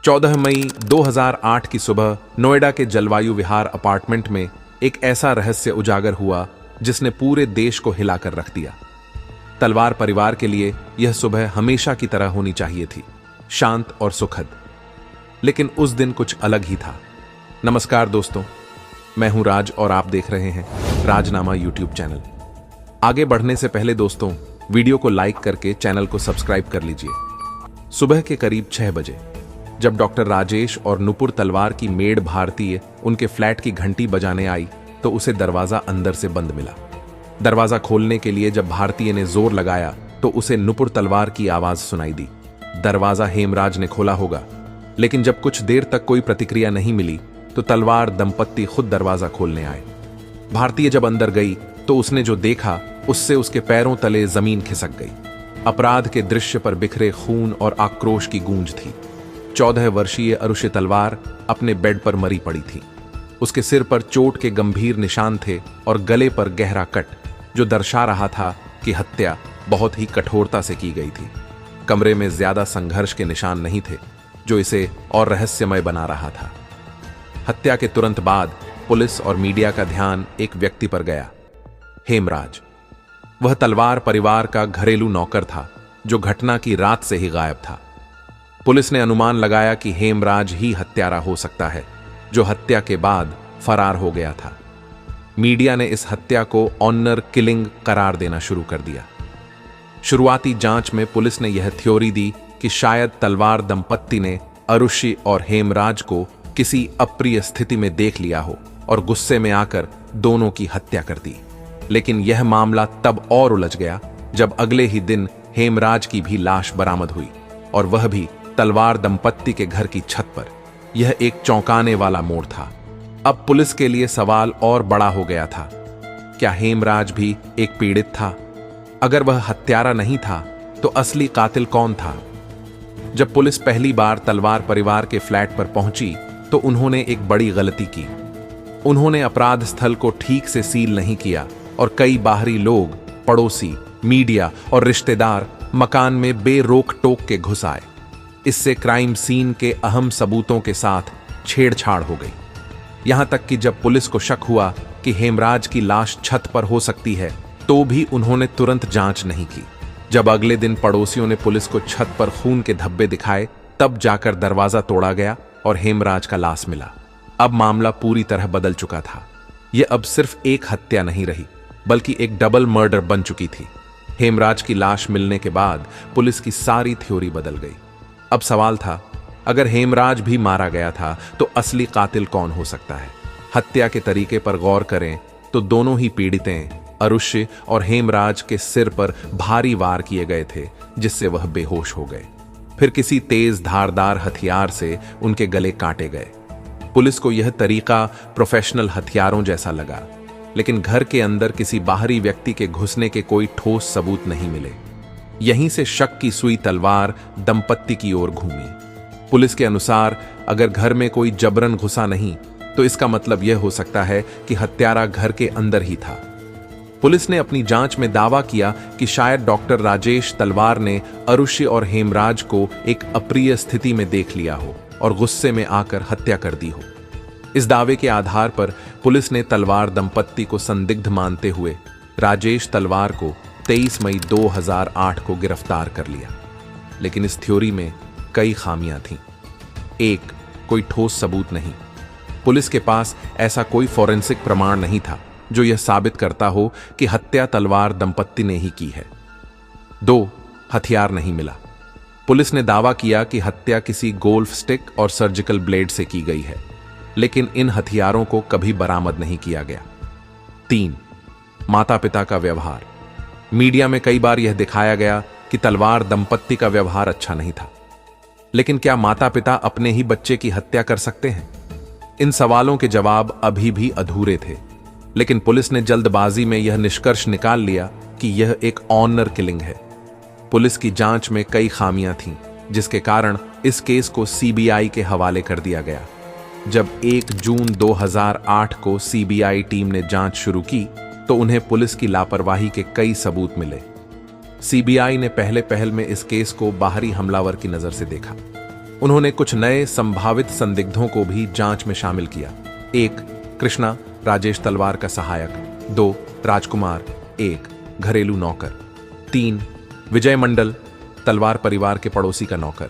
14 मई 2008 की सुबह नोएडा के जलवायु विहार अपार्टमेंट में एक ऐसा रहस्य उजागर हुआ जिसने पूरे देश को हिलाकर रख दिया। तलवार परिवार के लिए यह सुबह हमेशा की तरह होनी चाहिए थी, शांत और सुखद। लेकिन उस दिन कुछ अलग ही था। नमस्कार दोस्तों, मैं हूं राज और आप देख रहे हैं राजनामा यूट्यूब चैनल। आगे बढ़ने से पहले दोस्तों, वीडियो को लाइक करके चैनल को सब्सक्राइब कर लीजिए। सुबह के करीब 6 बजे जब डॉक्टर राजेश और नुपुर तलवार की मेड भारतीय उनके फ्लैट की घंटी बजाने आई तो उसे दरवाजा अंदर से बंद मिला। दरवाजा खोलने के लिए जब भारतीय ने जोर लगाया तो उसे नुपुर तलवार की आवाज सुनाई दी। दरवाजा हेमराज ने खोला होगा, लेकिन जब कुछ देर तक कोई प्रतिक्रिया नहीं मिली तो तलवार दंपत्ति खुद दरवाजा खोलने आए। भारतीय जब अंदर गई तो उसने जो देखा उससे उसके पैरों तले जमीन खिसक गई। अपराध के दृश्य पर बिखरे खून और आक्रोश की गूंज थी। 14 वर्षीय अरुषि तलवार अपने बेड पर मरी पड़ी थी। उसके सिर पर चोट के गंभीर निशान थे और गले पर गहरा कट, जो दर्शा रहा था कि हत्या बहुत ही कठोरता से की गई थी। कमरे में ज्यादा संघर्ष के निशान नहीं थे, जो इसे और रहस्यमय बना रहा था। हत्या के तुरंत बाद पुलिस और मीडिया का ध्यान एक व्यक्ति पर गया, हेमराज। वह तलवार परिवार का घरेलू नौकर था जो घटना की रात से ही गायब था। पुलिस ने अनुमान लगाया कि हेमराज ही हत्यारा हो सकता है, जो हत्या के बाद फरार हो गया था। मीडिया ने इस हत्या को ऑनर किलिंग करार देना शुरू कर दिया। शुरुआती जांच में पुलिस ने यह थ्योरी दी कि शायद तलवार दंपत्ति ने अरुषि और हेमराज को किसी अप्रिय स्थिति में देख लिया हो और गुस्से में आकर दोनों की हत्या कर दी। लेकिन यह मामला तब और उलझ गया जब अगले ही दिन हेमराज की भी लाश बरामद हुई, और वह भी तलवार दंपत्ति के घर की छत पर। यह एक चौंकाने वाला मोड़ था। अब पुलिस के लिए सवाल और बड़ा हो गया था, क्या हेमराज भी एक पीड़ित था? अगर वह हत्यारा नहीं था तो असली कातिल कौन था? जब पुलिस पहली बार तलवार परिवार के फ्लैट पर पहुंची तो उन्होंने एक बड़ी गलती की। उन्होंने अपराध स्थल को ठीक से सील नहीं किया और कई बाहरी लोग, पड़ोसी, मीडिया और रिश्तेदार मकान में बेरोक टोक के घुस आए। इससे क्राइम सीन के अहम सबूतों के साथ छेड़छाड़ हो गई। यहां तक कि जब पुलिस को शक हुआ कि हेमराज की लाश छत पर हो सकती है तो भी उन्होंने तुरंत जांच नहीं की। जब अगले दिन पड़ोसियों ने पुलिस को छत पर खून के धब्बे दिखाए तब जाकर दरवाजा तोड़ा गया और हेमराज का लाश मिला। अब मामला पूरी तरह बदल चुका था। यह अब सिर्फ एक हत्या नहीं रही, बल्कि एक डबल मर्डर बन चुकी थी। हेमराज की लाश मिलने के बाद पुलिस की सारी थ्योरी बदल गई। अब सवाल था, अगर हेमराज भी मारा गया था तो असली कातिल कौन हो सकता है? हत्या के तरीके पर गौर करें तो दोनों ही पीड़ितें अरुषि और हेमराज के सिर पर भारी वार किए गए थे, जिससे वह बेहोश हो गए। फिर किसी तेज धारदार हथियार से उनके गले काटे गए। पुलिस को यह तरीका प्रोफेशनल हथियारों जैसा लगा, लेकिन घर के अंदर किसी बाहरी व्यक्ति के घुसने के कोई ठोस सबूत नहीं मिले। यहीं से शक की सुई तलवार दंपत्ति की ओर घूमी। पुलिस के अनुसार अगर घर में कोई जबरन घुसा नहीं तो इसका मतलब यह हो सकता है कि हत्यारा घर के अंदर ही था। पुलिस ने अपनी जांच में दावा किया कि शायद डॉक्टर राजेश तलवार ने अरुषि और हेमराज को एक अप्रिय स्थिति में देख लिया हो और गुस्से में आकर हत्या कर दी हो। इस दावे के आधार पर पुलिस ने तलवार दंपत्ति को संदिग्ध मानते हुए राजेश तलवार को 23 मई 2008 को गिरफ्तार कर लिया। लेकिन इस थ्योरी में कई खामियां थीं। एक, कोई ठोस सबूत नहीं। पुलिस के पास ऐसा कोई फॉरेंसिक प्रमाण नहीं था जो यह साबित करता हो कि हत्या तलवार दंपत्ति ने ही की है। 2, हथियार नहीं मिला। पुलिस ने दावा किया कि हत्या किसी गोल्फ स्टिक और सर्जिकल ब्लेड से की गई है, लेकिन इन हथियारों को कभी बरामद नहीं किया गया। 3, माता पिता का व्यवहार। मीडिया में कई बार यह दिखाया गया कि तलवार दंपत्ति का व्यवहार अच्छा नहीं था, लेकिन क्या माता पिता अपने ही बच्चे की हत्या कर सकते हैं? इन सवालों के जवाब अभी भी अधूरे थे, लेकिन पुलिस ने जल्दबाजी में यह निष्कर्ष निकाल लिया कि यह एक ऑनर किलिंग है। पुलिस की जांच में कई खामियां थीं, जिसके कारण इस केस को सीबीआई के हवाले कर दिया गया। जब 1 जून 2008 को सीबीआई टीम ने जांच शुरू की तो उन्हें पुलिस की लापरवाही के कई सबूत मिले। सीबीआई ने पहले पहल में इस केस को बाहरी हमलावर की नजर से देखा। उन्होंने कुछ नए संभावित संदिग्धों को भी जांच में शामिल किया। 1. कृष्णा, राजेश तलवार का सहायक। 2. राजकुमार। 1. घरेलू नौकर। 3. विजय मंडल, तलवार परिवार के पड़ोसी का नौकर।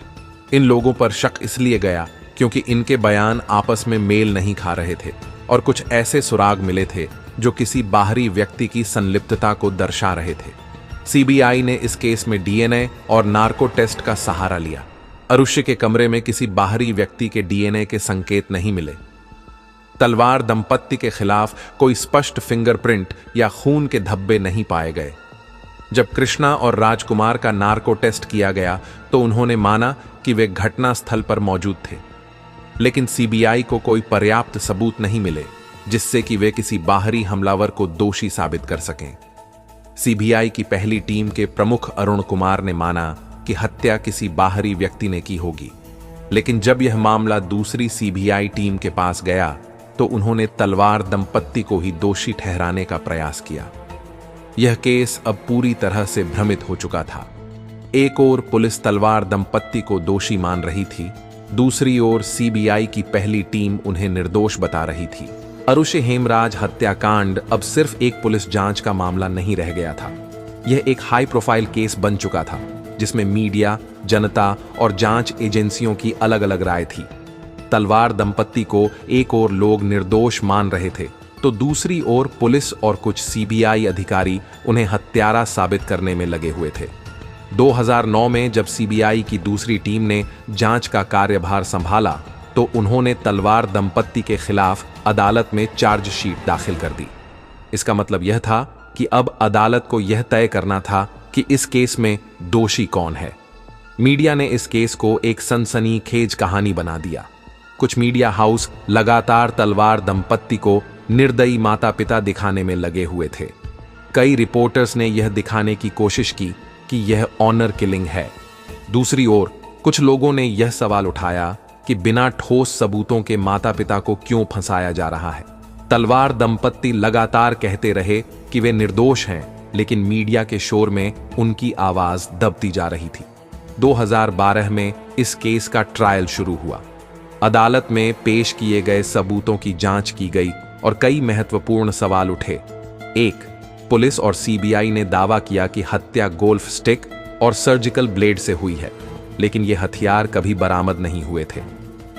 इन लोगों पर शक इसलिए गया क्योंकि इनके बयान आपस में मेल नहीं खा रहे थे और कुछ ऐसे सुराग मिले थे जो किसी बाहरी व्यक्ति की संलिप्तता को दर्शा रहे थे। सीबीआई ने इस केस में डीएनए और नार्को टेस्ट का सहारा लिया। अरुष्य के कमरे में किसी बाहरी व्यक्ति के डीएनए के संकेत नहीं मिले। तलवार दंपत्ति के खिलाफ कोई स्पष्ट फिंगरप्रिंट या खून के धब्बे नहीं पाए गए। जब कृष्णा और राजकुमार का नार्को टेस्ट किया गया तो उन्होंने माना कि वे घटना स्थल पर मौजूद थे, लेकिन सीबीआई को कोई पर्याप्त सबूत नहीं मिले जिससे कि वे किसी बाहरी हमलावर को दोषी साबित कर सकें। सीबीआई की पहली टीम के प्रमुख अरुण कुमार ने माना कि हत्या किसी बाहरी व्यक्ति ने की होगी, लेकिन जब यह मामला दूसरी सीबीआई टीम के पास गया तो उन्होंने तलवार दंपत्ति को ही दोषी ठहराने का प्रयास किया। यह केस अब पूरी तरह से भ्रमित हो चुका था। एक ओर पुलिस तलवार दंपत्ति को दोषी मान रही थी, दूसरी ओर सीबीआई की पहली टीम उन्हें निर्दोष बता रही थी। अरुषि हेमराज हत्याकांड अब सिर्फ एक पुलिस जांच का मामला नहीं रह गया था। यह एक हाई प्रोफाइल केस बन चुका था जिसमें मीडिया, जनता और जांच एजेंसियों की अलग अलग राय थी। तलवार दंपत्ति को एक ओर लोग निर्दोष मान रहे थे तो दूसरी ओर पुलिस और कुछ सीबीआई अधिकारी उन्हें हत्यारा साबित करने में लगे हुए थे। 2009 में जब सीबीआई की दूसरी टीम ने जांच का कार्यभार संभाला तो उन्होंने तलवार दंपत्ति के खिलाफ अदालत में चार्जशीट दाखिल कर दी। इसका मतलब यह था कि अब अदालत को यह तय करना था कि इस केस में दोषी कौन है। मीडिया ने इस केस को एक सनसनीखेज कहानी बना दिया। कुछ मीडिया हाउस लगातार तलवार दंपत्ति को निर्दयी माता पिता दिखाने में लगे हुए थे। कई रिपोर्टर्स ने यह दिखाने की कोशिश की कि यह ऑनर किलिंग है। दूसरी ओर कुछ लोगों ने यह सवाल उठाया कि बिना ठोस सबूतों के माता पिता को क्यों फंसाया जा रहा है। तलवार दंपत्ति लगातार कहते रहे कि वे निर्दोष हैं, लेकिन मीडिया के शोर में उनकी आवाज दबती जा रही थी। 2012 में इस केस का ट्रायल शुरू हुआ। अदालत में पेश किए गए सबूतों की जांच की गई और कई महत्वपूर्ण सवाल उठे। 1. पुलिस और सीबीआई ने दावा किया कि हत्या गोल्फ स्टिक और सर्जिकल ब्लेड से हुई है, लेकिन ये हथियार कभी बरामद नहीं हुए थे।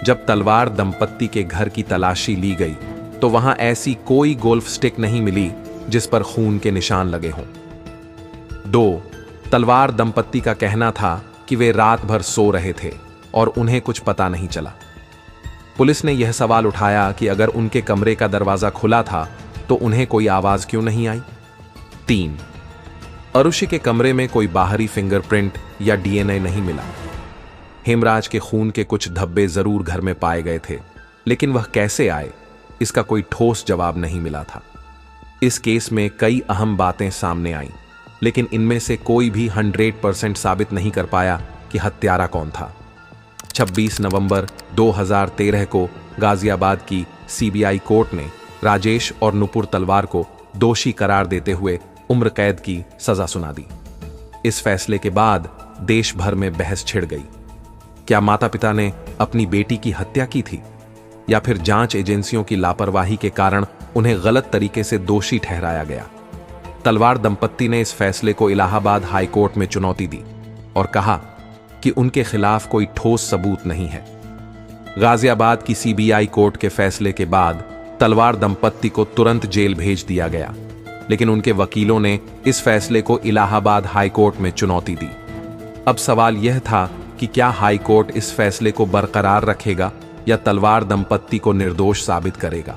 जब तलवार दंपत्ति के घर की तलाशी ली गई तो वहां ऐसी कोई गोल्फ स्टिक नहीं मिली जिस पर खून के निशान लगे हों। 2. तलवार दंपत्ति का कहना था कि वे रात भर सो रहे थे और उन्हें कुछ पता नहीं चला। पुलिस ने यह सवाल उठाया कि अगर उनके कमरे का दरवाजा खुला था तो उन्हें कोई आवाज क्यों नहीं आई। 3. अरुषि के कमरे में कोई बाहरी फिंगरप्रिंट या डीएनए नहीं मिला। हेमराज के खून के कुछ धब्बे जरूर घर में पाए गए थे, लेकिन वह कैसे आए, इसका कोई ठोस जवाब नहीं मिला था। इस केस में कई अहम बातें सामने आईं, लेकिन इनमें से कोई भी 100% साबित नहीं कर पाया कि हत्यारा कौन था। 26 नवंबर 2013 को गाजियाबाद की सीबीआई कोर्ट ने राजेश और नुपुर तलवार को दोषी करार देते हुए उम्र कैद की सजा सुना दी। इस फैसले के बाद देश भर में बहस छिड़ गई। क्या माता पिता ने अपनी बेटी की हत्या की थी या फिर जांच एजेंसियों की लापरवाही के कारण उन्हें गलत तरीके से दोषी ठहराया गया। तलवार दंपत्ति ने इस फैसले को इलाहाबाद हाई कोर्ट में चुनौती दी और कहा कि उनके खिलाफ कोई ठोस सबूत नहीं है। गाजियाबाद की सीबीआई कोर्ट के फैसले के बाद तलवार दंपत्ति को तुरंत जेल भेज दिया गया, लेकिन उनके वकीलों ने इस फैसले को इलाहाबाद हाई कोर्ट में चुनौती दी। अब सवाल यह था कि क्या हाई कोर्ट इस फैसले को बरकरार रखेगा या तलवार दंपत्ति को निर्दोष साबित करेगा।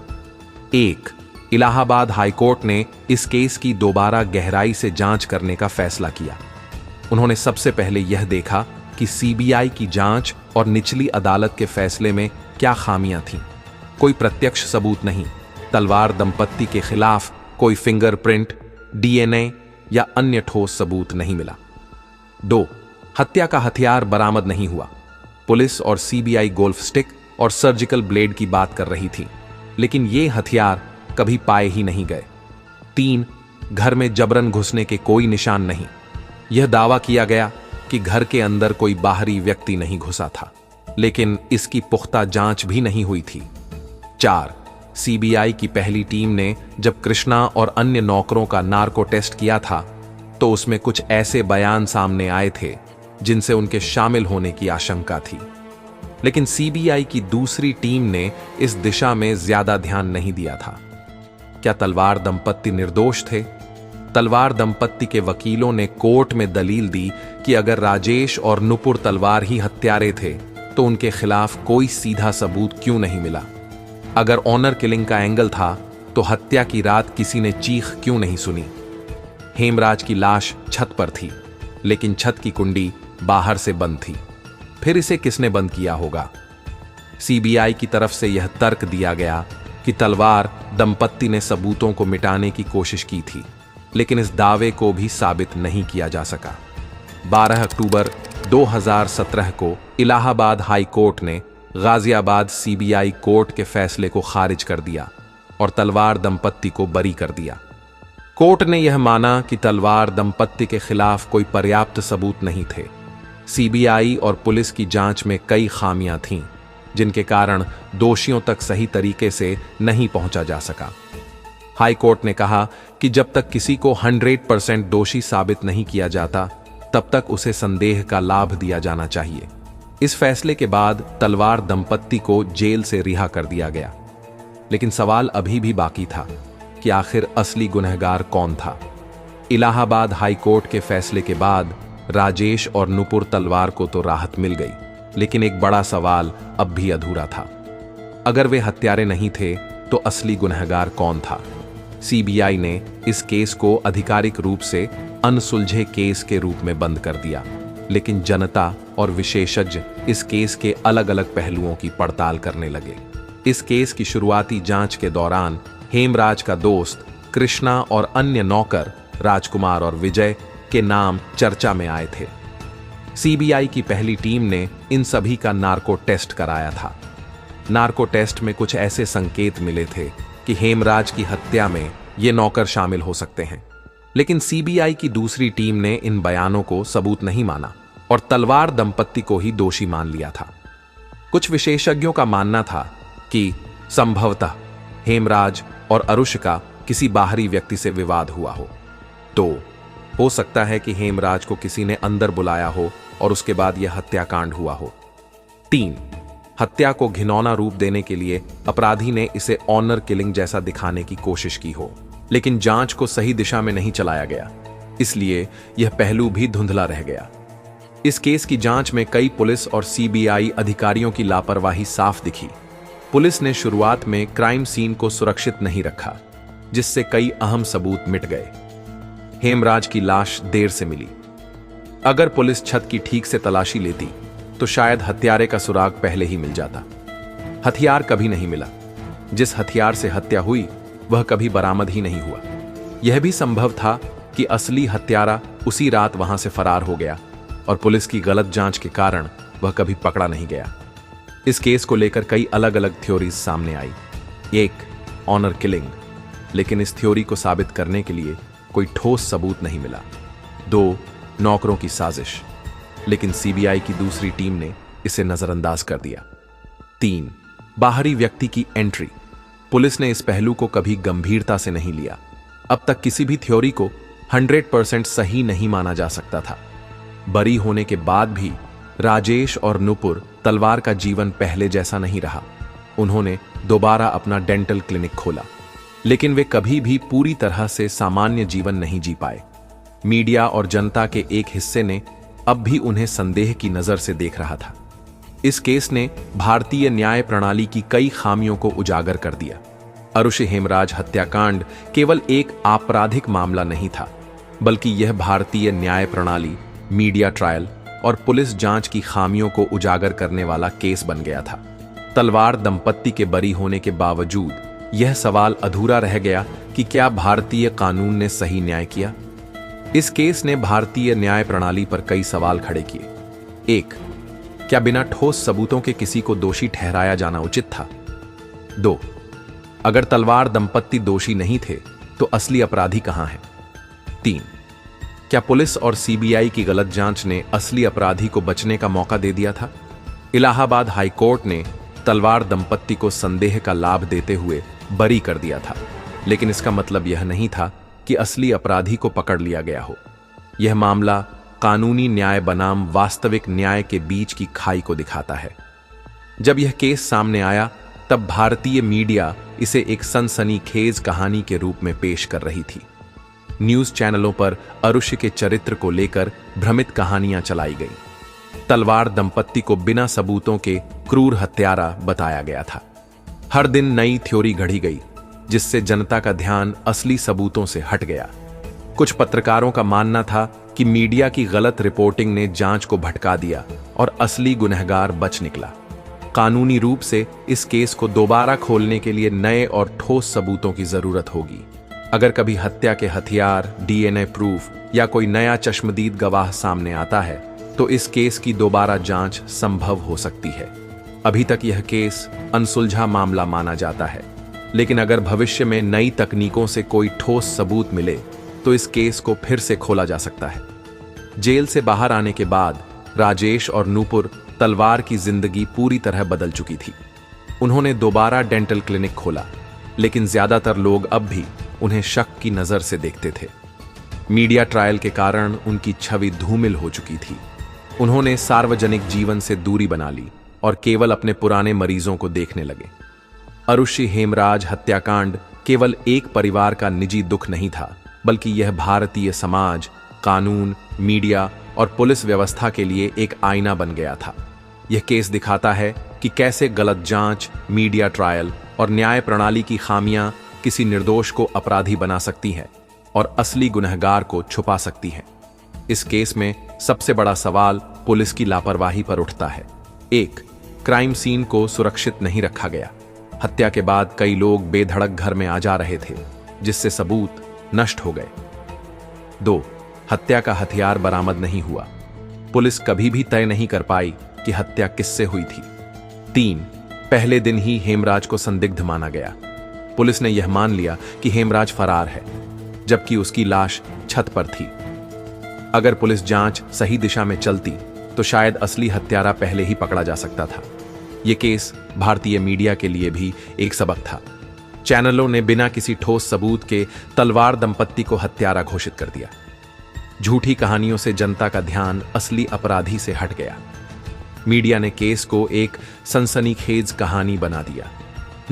1. इलाहाबाद हाई कोर्ट ने इस केस की दोबारा गहराई से जांच करने का फैसला किया। उन्होंने सबसे पहले यह देखा कि सीबीआई की जांच और निचली अदालत के फैसले में क्या खामियां थीं। कोई प्रत्यक्ष सबूत नहीं, तलवार दंपत्ति के खिलाफ कोई फिंगरप्रिंट, डीएनए या अन्य ठोस सबूत नहीं मिला। 2. हत्या का हथियार बरामद नहीं हुआ। पुलिस और सीबीआई गोल्फ स्टिक और सर्जिकल ब्लेड की बात कर रही थी, लेकिन ये हथियार कभी पाए ही नहीं गए। 3. घर में जबरन घुसने के कोई निशान नहीं। यह दावा किया गया कि घर के अंदर कोई बाहरी व्यक्ति नहीं घुसा था, लेकिन इसकी पुख्ता जांच भी नहीं हुई थी। 4. सीबीआई की पहली टीम ने जब कृष्णा और अन्य नौकरों का नार्को टेस्ट किया था तो उसमें कुछ ऐसे बयान सामने आए थे जिनसे उनके शामिल होने की आशंका थी। लेकिन सीबीआई की दूसरी टीम ने इस दिशा में ज्यादा ध्यान नहीं दिया था। क्या तलवार दंपत्ति निर्दोष थे? तलवार दंपत्ति के वकीलों ने कोर्ट में दलील दी कि अगर राजेश और नुपुर तलवार ही हत्यारे थे तो उनके खिलाफ कोई सीधा सबूत क्यों नहीं मिला? अगर ऑनर किलिंग का एंगल था तो हत्या की रात किसी ने चीख क्यों नहीं सुनी? हेमराज की लाश छत पर थी, लेकिन छत की कुंडी बाहर से बंद थी। फिर इसे किसने बंद किया होगा? सीबीआई की तरफ से यह तर्क दिया गया कि तलवार दंपत्ति ने सबूतों को मिटाने की कोशिश की थी, लेकिन इस दावे को भी साबित नहीं किया जा सका। 12 अक्टूबर 2017 को इलाहाबाद हाई कोर्ट ने गाजियाबाद सीबीआई कोर्ट के फैसले को खारिज कर दिया और तलवार दंपत्ति को बरी कर दिया। कोर्ट ने यह माना कि तलवार दंपत्ति के खिलाफ कोई पर्याप्त सबूत नहीं थे। सीबीआई और पुलिस की जांच में कई खामियां थीं, जिनके कारण दोषियों तक सही तरीके से नहीं पहुंचा जा सका। हाई कोर्ट ने कहा कि जब तक किसी को 100% दोषी साबित नहीं किया जाता, तब तक उसे संदेह का लाभ दिया जाना चाहिए। इस फैसले के बाद तलवार दंपत्ति को जेल से रिहा कर दिया गया। लेकिन सवाल अभी भी बाकी था कि आखिर असली गुनहगार कौन था? इलाहाबाद हाई कोर्ट के फैसले के बाद राजेश और नुपुर तलवार को तो राहत मिल गई, लेकिन एक बड़ा सवाल अब भी अधूरा था। अगर वे हत्यारे नहीं थे तो असली गुनहगार कौन था? सीबीआई ने इस केस को आधिकारिक रूप से अनसुलझे केस के रूप में बंद कर दिया, लेकिन जनता और विशेषज्ञ इस केस के अलग अलग पहलुओं की पड़ताल करने लगे। इस केस की शुरुआती जांच के दौरान हेमराज का दोस्त कृष्णा और अन्य नौकर राजकुमार और विजय के नाम चर्चा में आए थे। सीबीआई की पहली टीम ने इन सभी का नार्को टेस्ट कराया था। नार्को टेस्ट में कुछ ऐसे संकेत मिले थे कि हेमराज की हत्या में ये नौकर शामिल हो सकते हैं, लेकिन सीबीआई की दूसरी टीम ने इन बयानों को सबूत नहीं माना और तलवार दंपत्ति को ही दोषी मान लिया था। कुछ विशेषज्ञों का मानना था कि संभवतः हेमराज और अरुषिका किसी बाहरी व्यक्ति से विवाद हुआ हो। तो हो सकता है कि हेमराज को किसी ने अंदर बुलाया हो और उसके बाद यह हत्याकांड हुआ हो। 3. हत्या को घिनौना रूप देने के लिए अपराधी ने इसे ऑनर किलिंग जैसा दिखाने की कोशिश की हो, लेकिन जांच को सही दिशा में नहीं चलाया गया, इसलिए यह पहलू भी धुंधला रह गया। इस केस की जांच में कई पुलिस और सीबीआई अधिकारियों की लापरवाही साफ दिखी। पुलिस ने शुरुआत में क्राइम सीन को सुरक्षित नहीं रखा, जिससे कई अहम सबूत मिट गए। हेमराज की लाश देर से मिली। अगर पुलिस छत की ठीक से तलाशी लेती तो शायद हत्यारे का सुराग पहले ही मिल जाता। हथियार कभी नहीं मिला। जिस हथियार से हत्या हुई वह कभी बरामद ही नहीं हुआ। यह भी संभव था कि असली हत्यारा उसी रात वहां से फरार हो गया और पुलिस की गलत जांच के कारण वह कभी पकड़ा नहीं गया। इस केस को लेकर कई अलग अलग थ्योरीज सामने आई। एक, ऑनर किलिंग, लेकिन इस थ्योरी को साबित करने के लिए कोई ठोस सबूत नहीं मिला। 2, नौकरों की साजिश, लेकिन सीबीआई की दूसरी टीम ने इसे नजरअंदाज कर दिया। 3, बाहरी व्यक्ति की एंट्री, पुलिस ने इस पहलू को कभी गंभीरता से नहीं लिया। अब तक किसी भी थ्योरी को 100% सही नहीं माना जा सकता था। बरी होने के बाद भी राजेश और नुपुर तलवार का जीवन पहले जैसा नहीं रहा। उन्होंने दोबारा अपना डेंटल क्लिनिक खोला, लेकिन वे कभी भी पूरी तरह से सामान्य जीवन नहीं जी पाए। मीडिया और जनता के एक हिस्से ने अब भी उन्हें संदेह की नजर से देख रहा था। इस केस ने भारतीय न्याय प्रणाली की कई खामियों को उजागर कर दिया। अरुषि हेमराज हत्याकांड केवल एक आपराधिक मामला नहीं था, बल्कि यह भारतीय न्याय प्रणाली, मीडिया ट्रायल और पुलिस जांच की खामियों को उजागर करने वाला केस बन गया था। तलवार दंपत्ति के बरी होने के बावजूद यह सवाल अधूरा रह गया कि क्या भारतीय कानून ने सही न्याय किया। इस केस ने भारतीय न्याय प्रणाली पर कई सवाल खड़े किए। 1, क्या बिना ठोस सबूतों के किसी को दोषी ठहराया जाना उचित था? 2, अगर तलवार दंपत्ति दोषी नहीं थे तो असली अपराधी कहां है? 3, क्या पुलिस और सीबीआई की गलत जांच ने असली अपराधी को बचने का मौका दे दिया था? इलाहाबाद हाई कोर्ट ने तलवार दंपत्ति को संदेह का लाभ देते हुए बरी कर दिया था, लेकिन इसका मतलब यह नहीं था कि असली अपराधी को पकड़ लिया गया हो। यह मामला कानूनी न्याय बनाम वास्तविक न्याय के बीच की खाई को दिखाता है। जब यह केस सामने आया तब भारतीय मीडिया इसे एक सनसनीखेज कहानी के रूप में पेश कर रही थी। न्यूज चैनलों पर अरुषि के चरित्र को लेकर भ्रमित कहानियां चलाई गईं। तलवार दंपत्ति को बिना सबूतों के क्रूर हत्यारा बताया गया था। हर दिन नई थ्योरी घड़ी गई, जिससे जनता का ध्यान असली सबूतों से हट गया। कुछ पत्रकारों का मानना था कि मीडिया की गलत रिपोर्टिंग ने जांच को भटका दिया और असली गुनहगार बच निकला। कानूनी रूप से इस केस को दोबारा खोलने के लिए नए और ठोस सबूतों की जरूरत होगी। अगर कभी हत्या के हथियार, डीएनए प्रूफ या कोई नया चश्मदीद गवाह सामने आता है तो इस केस की दोबारा जांच संभव हो सकती है। अभी तक यह केस अनसुलझा मामला माना जाता है, लेकिन अगर भविष्य में नई तकनीकों से कोई ठोस सबूत मिले तो इस केस को फिर से खोला जा सकता है। जेल से बाहर आने के बाद राजेश और नूपुर तलवार की जिंदगी पूरी तरह बदल चुकी थी। उन्होंने दोबारा डेंटल क्लिनिक खोला, लेकिन ज्यादातर लोग अब भी उन्हें शक की नजर से देखते थे। मीडिया ट्रायल के कारण उनकी छवि धूमिल हो चुकी थी। उन्होंने सार्वजनिक जीवन से दूरी बना ली और केवल अपने पुराने मरीजों को देखने लगे। अरुषि हेमराज हत्याकांड केवल एक परिवार का निजी दुख नहीं था, बल्कि यह भारतीय समाज, कानून, मीडिया और पुलिस व्यवस्था के लिए एक आईना बन गया था। यह केस दिखाता है कि कैसे गलत जांच, मीडिया ट्रायल और न्याय प्रणाली की खामियां किसी निर्दोष को अपराधी बना सकती हैं और असली गुनहगार को छुपा सकती हैं। इस केस में सबसे बड़ा सवाल पुलिस की लापरवाही पर उठता है। 1. क्राइम सीन को सुरक्षित नहीं रखा गया। हत्या के बाद कई लोग बेधड़क घर में आ जा रहे थे, जिससे सबूत नष्ट हो गए। 2. हत्या का हथियार बरामद नहीं हुआ। पुलिस कभी भी तय नहीं कर पाई कि हत्या किससे हुई थी। 3. पहले दिन ही हेमराज को संदिग्ध माना गया। पुलिस ने यह मान लिया कि हेमराज फरार है, जबकि उसकी लाश छत पर थी। अगर पुलिस जांच सही दिशा में चलती तो शायद असली हत्यारा पहले ही पकड़ा जा सकता था। यह केस भारतीय मीडिया के लिए भी एक सबक था। चैनलों ने बिना किसी ठोस सबूत के तलवार दंपत्ति को हत्यारा घोषित कर दिया। झूठी कहानियों से जनता का ध्यान असली अपराधी से हट गया। मीडिया ने केस को एक सनसनीखेज कहानी बना दिया,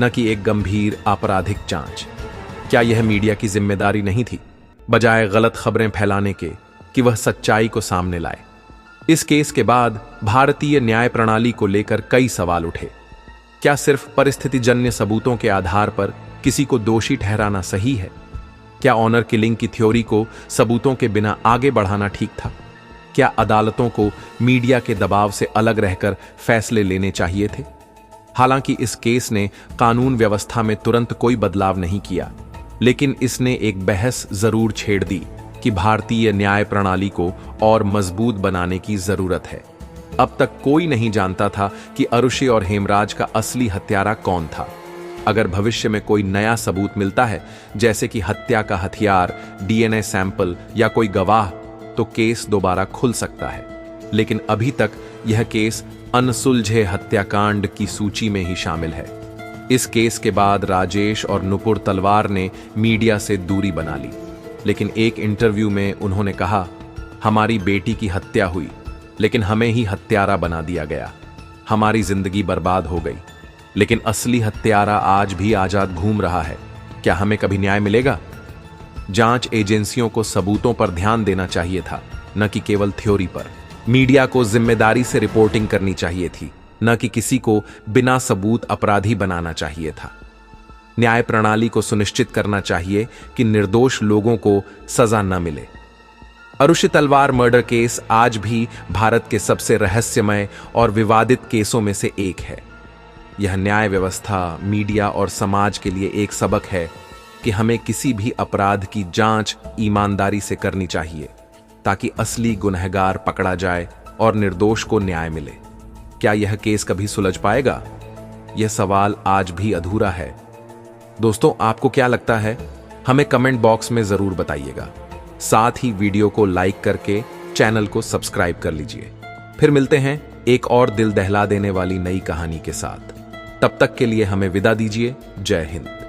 न कि एक गंभीर आपराधिक जांच। क्या यह मीडिया की जिम्मेदारी नहीं थी, बजाय गलत खबरें फैलाने के, कि वह सच्चाई को सामने लाए? इस केस के बाद भारतीय न्याय प्रणाली को लेकर कई सवाल उठे। क्या सिर्फ परिस्थितिजन्य सबूतों के आधार पर किसी को दोषी ठहराना सही है? क्या ऑनर किलिंग की थ्योरी को सबूतों के बिना आगे बढ़ाना ठीक था? क्या अदालतों को मीडिया के दबाव से अलग रहकर फैसले लेने चाहिए थे? हालांकि इस केस ने कानून व्यवस्था में तुरंत कोई बदलाव नहीं किया, लेकिन इसने एक बहस जरूर छेड़ दी कि भारतीय न्याय प्रणाली को और मजबूत बनाने की जरूरत है। अब तक कोई नहीं जानता था कि अरुषि और हेमराज का असली हत्यारा कौन था। अगर भविष्य में कोई नया सबूत मिलता है, जैसे कि हत्या का हथियार, डीएनए सैंपल या कोई गवाह, तो केस दोबारा खुल सकता है। लेकिन अभी तक यह केस अनसुलझे हत्याकांड की सूची में ही शामिल है। इस केस के बाद राजेश और नुपुर तलवार ने मीडिया से दूरी बना ली, लेकिन एक इंटरव्यू में उन्होंने कहा, हमारी बेटी की हत्या हुई, लेकिन हमें ही हत्यारा बना दिया गया। हमारी जिंदगी बर्बाद हो गई, लेकिन असली हत्यारा आज भी आजाद घूम रहा है। क्या हमें कभी न्याय मिलेगा? जांच एजेंसियों को सबूतों पर ध्यान देना चाहिए था, न कि केवल थ्योरी पर। मीडिया को जिम्मेदारी से रिपोर्टिंग करनी चाहिए थी, न कि किसी को बिना सबूत अपराधी बनाना चाहिए था। न्याय प्रणाली को सुनिश्चित करना चाहिए कि निर्दोष लोगों को सजा न मिले। अरुषि तलवार मर्डर केस आज भी भारत के सबसे रहस्यमय और विवादित केसों में से एक है। यह न्याय व्यवस्था, मीडिया और समाज के लिए एक सबक है कि हमें किसी भी अपराध की जांच ईमानदारी से करनी चाहिए, ताकि असली गुनहगार पकड़ा जाए और निर्दोष को न्याय मिले। क्या यह केस कभी सुलझ पाएगा? यह सवाल आज भी अधूरा है। दोस्तों, आपको क्या लगता है? हमें कमेंट बॉक्स में जरूर बताइएगा। साथ ही वीडियो को लाइक करके चैनल को सब्सक्राइब कर लीजिए। फिर मिलते हैं एक और दिल दहला देने वाली नई कहानी के साथ। तब तक के लिए हमें विदा दीजिए। जय हिंद।